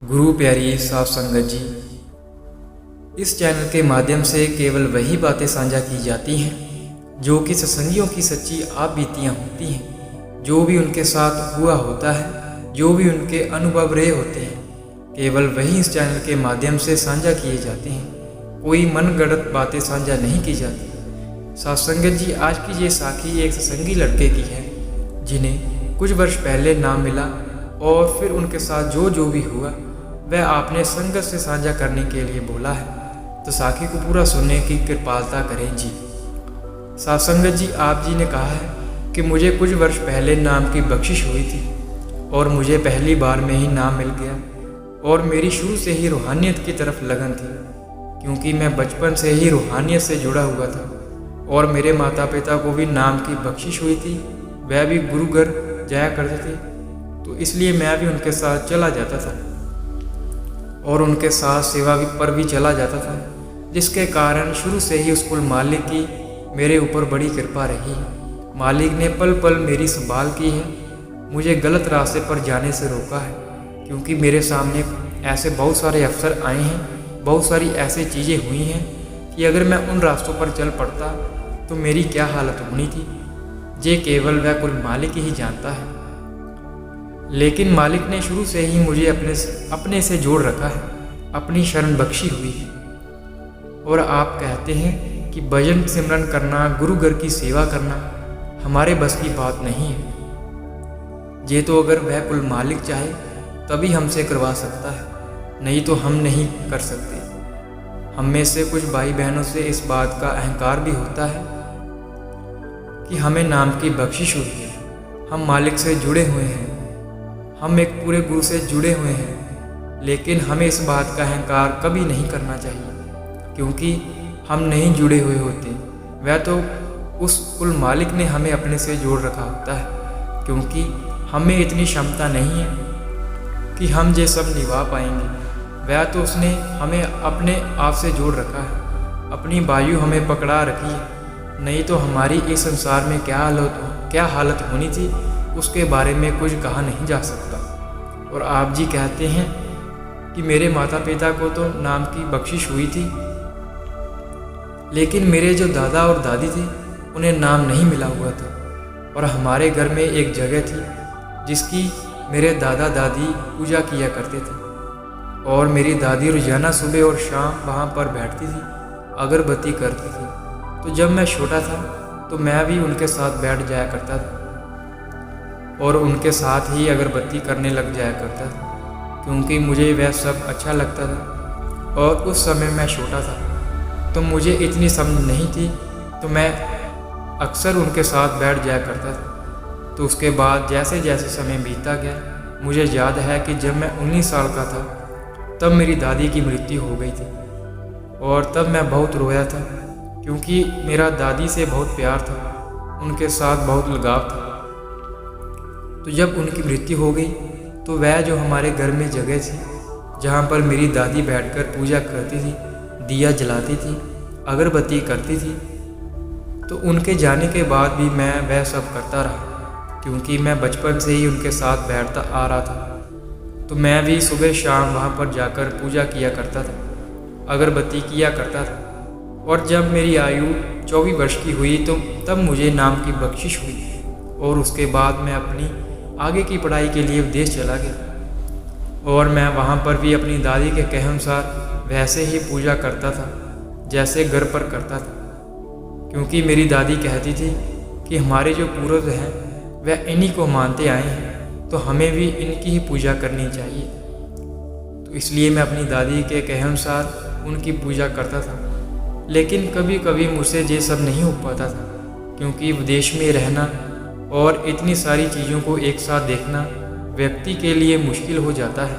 गुरु प्यारी साफ संगत जी, इस चैनल के माध्यम से केवल वही बातें साझा की जाती हैं जो कि सत्संगियों की सच्ची आप बीतियाँ होती हैं। जो भी उनके साथ हुआ होता है, जो भी उनके अनुभव रहे होते हैं, केवल वही इस चैनल के माध्यम से साझा किए जाते हैं। कोई मनगढ़ंत बातें साझा नहीं की जाती। साफ संगत जी, आज की ये साखी एक सत्संगी लड़के की है जिन्हें कुछ वर्ष पहले नाम मिला और फिर उनके साथ जो भी हुआ वह आपने संगत से साझा करने के लिए बोला है। तो साखी को पूरा सुनने की कृपालता करें जी। साथ संगत जी, आप जी ने कहा है कि मुझे कुछ वर्ष पहले नाम की बख्शिश हुई थी और मुझे पहली बार में ही नाम मिल गया और मेरी शुरू से ही रूहानियत की तरफ लगन थी, क्योंकि मैं बचपन से ही रूहानियत से जुड़ा हुआ था और मेरे माता पिता को भी नाम की बख्शिश हुई थी। वह भी गुरु घर जाया करते थे, तो इसलिए मैं भी उनके साथ चला जाता था और उनके साथ सेवा पर भी चला जाता था, जिसके कारण शुरू से ही उस कुल मालिक की मेरे ऊपर बड़ी कृपा रही है। मालिक ने पल पल मेरी संभाल की है, मुझे गलत रास्ते पर जाने से रोका है, क्योंकि मेरे सामने ऐसे बहुत सारे अवसर आए हैं, बहुत सारी ऐसी चीज़ें हुई हैं कि अगर मैं उन रास्तों पर चल पड़ता तो मेरी क्या हालत होनी थी, ये केवल वह कुल मालिक ही जानता है। लेकिन मालिक ने शुरू से ही मुझे अपने से जोड़ रखा है, अपनी शरण बख्शी हुई है। और आप कहते हैं कि भजन सिमरन करना, गुरु घर की सेवा करना हमारे बस की बात नहीं है। ये तो अगर वह कुल मालिक चाहे तभी हमसे करवा सकता है, नहीं तो हम नहीं कर सकते। हम में से कुछ भाई बहनों से इस बात का अहंकार भी होता है कि हमें नाम की बख्शिश हुई है, हम मालिक से जुड़े हुए हैं, हम एक पूरे गुरु से जुड़े हुए हैं। लेकिन हमें इस बात का अहंकार कभी नहीं करना चाहिए, क्योंकि हम नहीं जुड़े हुए होते। वह तो उस कुल मालिक ने हमें अपने से जोड़ रखा होता है, क्योंकि हमें इतनी क्षमता नहीं है कि हम ये सब निभा पाएंगे। वह तो उसने हमें अपने आप से जोड़ रखा है, अपनी वायु हमें पकड़ा रखी है। नहीं तो हमारी इस संसार में क्या हालत होनी थी उसके बारे में कुछ कहा नहीं जा सकता। और आप जी कहते हैं कि मेरे माता पिता को तो नाम की बख्शिश हुई थी, लेकिन मेरे जो दादा और दादी थे उन्हें नाम नहीं मिला हुआ था। और हमारे घर में एक जगह थी जिसकी मेरे दादा दादी पूजा किया करते थे, और मेरी दादी रोजाना सुबह और शाम वहाँ पर बैठती थी, अगरबत्ती करती थी। तो जब मैं छोटा था तो मैं भी उनके साथ बैठ जाया करता था और उनके साथ ही अगरबत्ती करने लग जाया करता था, क्योंकि मुझे वह सब अच्छा लगता था। और उस समय मैं छोटा था तो मुझे इतनी समझ नहीं थी, तो मैं अक्सर उनके साथ बैठ जाया करता था। तो उसके बाद जैसे जैसे समय बीतता गया, मुझे याद है कि जब मैं 19 साल का था तब मेरी दादी की मृत्यु हो गई थी, और तब मैं बहुत रोया था, क्योंकि मेरा दादी से बहुत प्यार था, उनके साथ बहुत लगाव था। तो जब उनकी मृत्यु हो गई तो वह जो हमारे घर में जगह थी जहाँ पर मेरी दादी बैठकर पूजा करती थी, दिया जलाती थी, अगरबत्ती करती थी, तो उनके जाने के बाद भी मैं वह सब करता रहा, क्योंकि मैं बचपन से ही उनके साथ बैठता आ रहा था। तो मैं भी सुबह शाम वहाँ पर जाकर पूजा किया करता था, अगरबत्ती किया करता था। और जब मेरी आयु 24 वर्ष की हुई तो तब मुझे नाम की बख्शिश हुई, और उसके बाद मैं अपनी आगे की पढ़ाई के लिए विदेश चला गया। और मैं वहाँ पर भी अपनी दादी के कहे अनुसार वैसे ही पूजा करता था जैसे घर पर करता था, क्योंकि मेरी दादी कहती थी कि हमारे जो पूर्वज हैं वह इन्हीं को मानते आए हैं, तो हमें भी इनकी ही पूजा करनी चाहिए। तो इसलिए मैं अपनी दादी के कहे अनुसार उनकी पूजा करता था। लेकिन कभी कभी मुझसे ये सब नहीं हो पाता था, क्योंकि विदेश में रहना और इतनी सारी चीज़ों को एक साथ देखना व्यक्ति के लिए मुश्किल हो जाता है,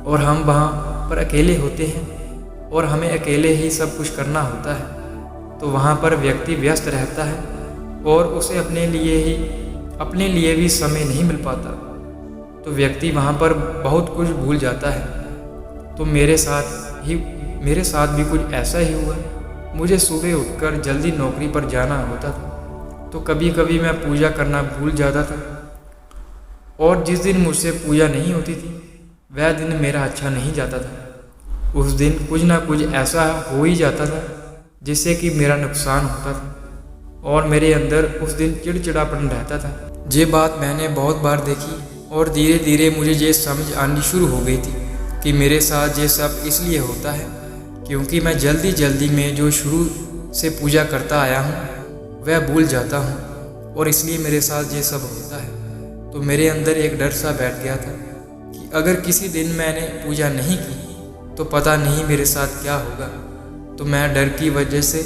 और हम वहाँ पर अकेले होते हैं और हमें अकेले ही सब कुछ करना होता है। तो वहाँ पर व्यक्ति व्यस्त रहता है और उसे अपने लिए भी समय नहीं मिल पाता, तो व्यक्ति वहाँ पर बहुत कुछ भूल जाता है। तो मेरे साथ भी कुछ ऐसा ही हुआ। मुझे सुबह उठकर जल्दी नौकरी पर जाना होता था, तो कभी कभी मैं पूजा करना भूल जाता था, और जिस दिन मुझसे पूजा नहीं होती थी वह दिन मेरा अच्छा नहीं जाता था। उस दिन कुछ ना कुछ ऐसा हो ही जाता था जिससे कि मेरा नुकसान होता था और मेरे अंदर उस दिन चिड़चिड़ापन रहता था। ये बात मैंने बहुत बार देखी और धीरे धीरे मुझे ये समझ आनी शुरू हो गई थी कि मेरे साथ ये सब इसलिए होता है क्योंकि मैं जल्दी जल्दी में जो शुरू से पूजा करता आया हूँ वह भूल जाता हूँ और इसलिए मेरे साथ ये सब होता है। तो मेरे अंदर एक डर सा बैठ गया था कि अगर किसी दिन मैंने पूजा नहीं की तो पता नहीं मेरे साथ क्या होगा। तो मैं डर की वजह से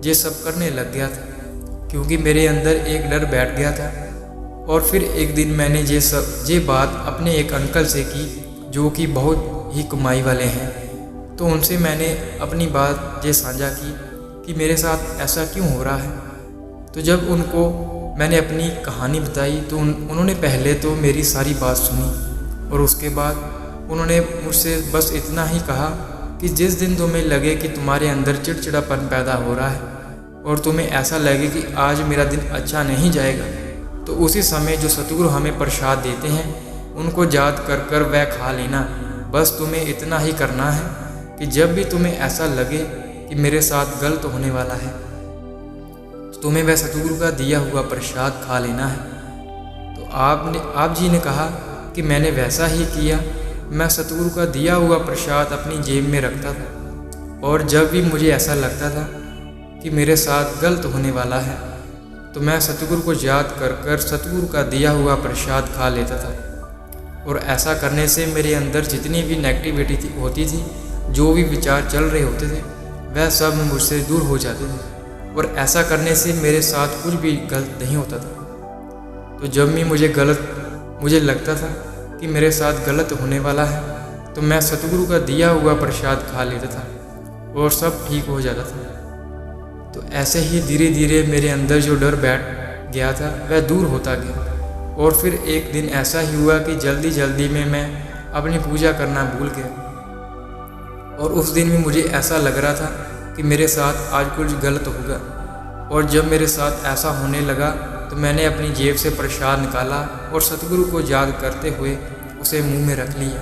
ये सब करने लग गया था क्योंकि मेरे अंदर एक डर बैठ गया था। और फिर एक दिन मैंने ये बात अपने एक अंकल से की जो कि बहुत ही कमाई वाले हैं। तो उनसे मैंने अपनी बात ये साझा की कि मेरे साथ ऐसा क्यों हो रहा है। तो जब उनको मैंने अपनी कहानी बताई तो उन्होंने पहले तो मेरी सारी बात सुनी और उसके बाद उन्होंने मुझसे बस इतना ही कहा कि जिस दिन तुम्हें लगे कि तुम्हारे अंदर चिड़चिड़ापन पैदा हो रहा है और तुम्हें ऐसा लगे कि आज मेरा दिन अच्छा नहीं जाएगा तो उसी समय जो सतगुरु हमें प्रसाद देते हैं उनको याद कर कर वह खा लेना। बस तुम्हें इतना ही करना है कि जब भी तुम्हें ऐसा लगे कि मेरे साथ गलत होने वाला है तो तुम्हें वह सतगुरु का दिया हुआ प्रसाद खा लेना है। तो आप जी ने कहा कि मैंने वैसा ही किया। मैं सतगुरु का दिया हुआ प्रसाद अपनी जेब में रखता था और जब भी मुझे ऐसा लगता था कि मेरे साथ गलत होने वाला है तो मैं सतगुरु को याद कर कर सतगुरु का दिया हुआ प्रसाद खा लेता था। और ऐसा करने से मेरे अंदर जितनी भी नेगेटिविटी होती थी, जो भी विचार चल रहे होते थे, वह सब मुझसे दूर हो जाते थे और ऐसा करने से मेरे साथ कुछ भी गलत नहीं होता था। तो जब भी मुझे लगता था कि मेरे साथ गलत होने वाला है तो मैं सतगुरु का दिया हुआ प्रसाद खा लेता था और सब ठीक हो जाता था। तो ऐसे ही धीरे धीरे मेरे अंदर जो डर बैठ गया था वह दूर होता गया। और फिर एक दिन ऐसा ही हुआ कि जल्दी जल्दी में मैं अपनी पूजा करना भूल गया और उस दिन भी मुझे ऐसा लग रहा था कि मेरे साथ आज कुछ गलत होगा। और जब मेरे साथ ऐसा होने लगा तो मैंने अपनी जेब से प्रसाद निकाला और सतगुरु को याद करते हुए उसे मुंह में रख लिया।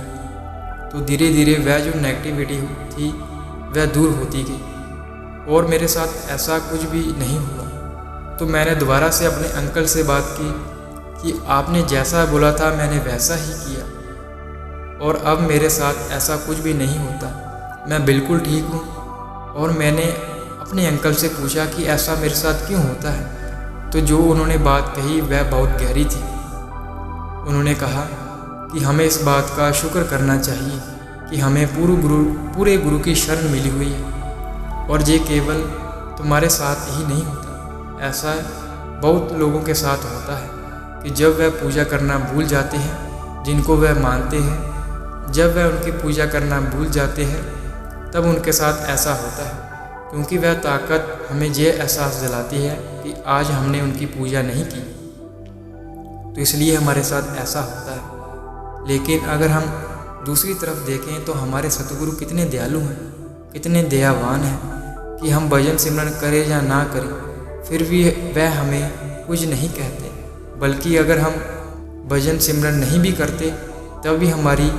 तो धीरे धीरे वह जो नेगेटिविटी थी वह दूर होती गई और मेरे साथ ऐसा कुछ भी नहीं हुआ। तो मैंने दोबारा से अपने अंकल से बात की कि आपने जैसा बोला था मैंने वैसा ही किया और अब मेरे साथ ऐसा कुछ भी नहीं होता, मैं बिल्कुल ठीक हूँ। और मैंने अपने अंकल से पूछा कि ऐसा मेरे साथ क्यों होता है। तो जो उन्होंने बात कही वह बहुत गहरी थी। उन्होंने कहा कि हमें इस बात का शुक्र करना चाहिए कि हमें पूरे गुरु की शरण मिली हुई है और ये केवल तुम्हारे साथ ही नहीं होता, ऐसा बहुत लोगों के साथ होता है कि जब वह पूजा करना भूल जाते हैं जिनको वह मानते हैं, जब वह उनकी पूजा करना भूल जाते हैं तब उनके साथ ऐसा होता है क्योंकि वह ताकत हमें ये एहसास दिलाती है कि आज हमने उनकी पूजा नहीं की, तो इसलिए हमारे साथ ऐसा होता है। लेकिन अगर हम दूसरी तरफ देखें तो हमारे सतगुरु कितने दयालु हैं, कितने दयावान हैं कि हम भजन सिमरन करें या ना करें फिर भी वह हमें कुछ नहीं कहते, बल्कि अगर हम भजन सिमरन नहीं भी करते तब भी हमारी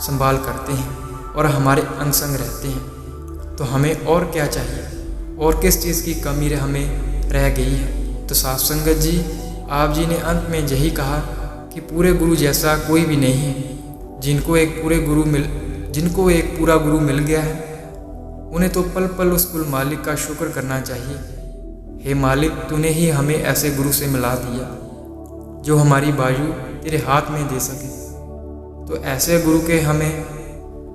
संभाल करते हैं और हमारे अंग संग रहते हैं। तो हमें और क्या चाहिए और किस चीज़ की कमी हमें रह गई है। तो साथ संगत जी, आप जी ने अंत में यही कहा कि पूरे गुरु जैसा कोई भी नहीं है। जिनको एक पूरा गुरु मिल गया है उन्हें तो पल पल उस कुल मालिक का शुक्र करना चाहिए। हे मालिक, तूने ही हमें ऐसे गुरु से मिला दिया जो हमारी बाजू तेरे हाथ में दे सके। तो ऐसे गुरु के हमें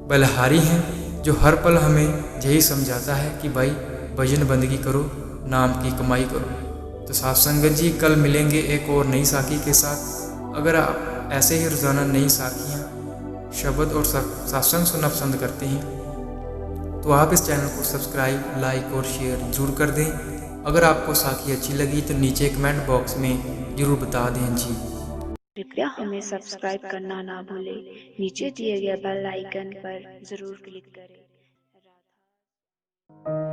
बलिहारी हैं जो हर पल हमें यही समझाता है कि भाई भजन बंदगी करो, नाम की कमाई करो। तो साथ संगत जी, कल मिलेंगे एक और नई साखी के साथ। अगर आप ऐसे ही रोज़ाना नई साखियाँ, शब्द और सत्संग सुनना पसंद करते हैं तो आप इस चैनल को सब्सक्राइब, लाइक और शेयर जरूर कर दें। अगर आपको साखी अच्छी लगी तो नीचे कमेंट बॉक्स में ज़रूर बता दें जी। कृपया हमें सब्सक्राइब करना ना भूलें। नीचे दिए गए बेल आइकन पर ज़रूर क्लिक करें। राधा।